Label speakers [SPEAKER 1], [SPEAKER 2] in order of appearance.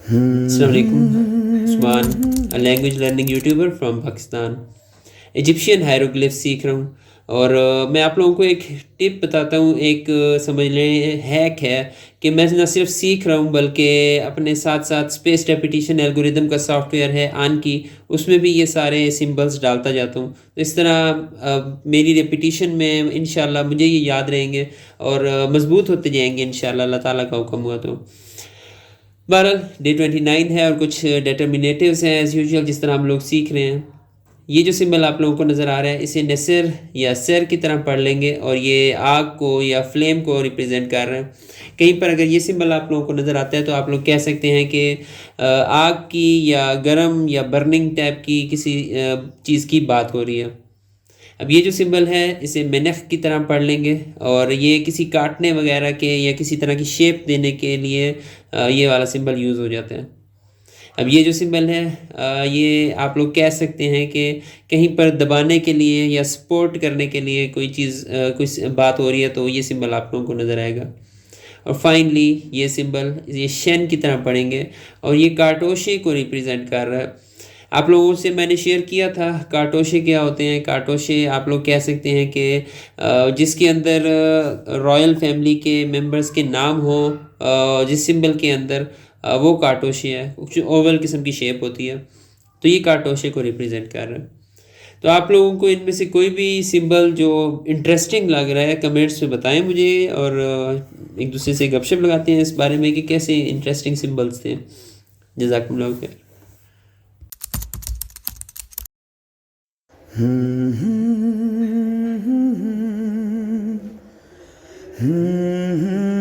[SPEAKER 1] अस्सलाम वालेकुम, Usman, a language learning YouTuber from Pakistan. Egyptian hieroglyphs सीख रहा हूँ और मैं आप लोगों को एक टिप बताता हूँ, एक समझ लें हैक है कि मैं ना सिर्फ सीख रहा हूँ बल्कि अपने साथ साथ स्पेस रेपिटिशन एल्गोरिदम का सॉफ्टवेयर है आन की, उसमें भी ये सारे सिंबल्स डालता जाता हूँ। तो इस तरह मेरी रेपिटिशन में इंशाल्लाह मुझे ये याद रहेंगे और मज़बूत होते जाएंगे इंशाल्लाह, अल्लाह ताला का हुक्म हुआ तो। बहरहाल डे 29 है और कुछ डिटर्मिनेटिव्स हैं एज़ यूजुअल जिस तरह हम लोग सीख रहे हैं। ये जो सिंबल आप लोगों को नज़र आ रहा है इसे नसर या सर की तरह पढ़ लेंगे और ये आग को या फ्लेम को रिप्रेजेंट कर रहे हैं। कहीं पर अगर ये सिंबल आप लोगों को नज़र आता है तो आप लोग कह सकते हैं कि आग की या गर्म या बर्निंग टाइप की किसी चीज़ की बात हो रही है। अब ये जो सिंबल है इसे मेनख की तरह पढ़ लेंगे और ये किसी काटने वगैरह के या किसी तरह की शेप देने के लिए ये वाला सिंबल यूज़ हो जाता है। अब ये जो सिंबल है ये आप लोग कह सकते हैं कि कहीं पर दबाने के लिए या सपोर्ट करने के लिए कोई चीज़ कुछ बात हो रही है तो ये सिंबल आप लोगों को नज़र आएगा। और फाइनली ये सिंबल ये शेन की तरह पढ़ेंगे और ये कार्टोशे को रिप्रेजेंट कर रहा है। आप लोगों से मैंने शेयर किया था कार्टोशे क्या होते हैं। कार्टोशे आप लोग कह सकते हैं कि जिसके अंदर रॉयल फैमिली के मेंबर्स के नाम हो जिस सिंबल के अंदर वो कार्टोशे है, कुछ ओवल किस्म की शेप होती है, तो ये कार्टोशे को रिप्रेजेंट कर रहा है। तो आप लोगों को इनमें से कोई भी सिंबल जो इंटरेस्टिंग लग रहा है कमेंट्स में बताएं मुझे और एक दूसरे से गपशप लगाते हैं इस बारे में कि कैसे इंटरेस्टिंग सिंबल्स थे। जज़ाकुमुल्लाह खैर।
[SPEAKER 2] Hmm.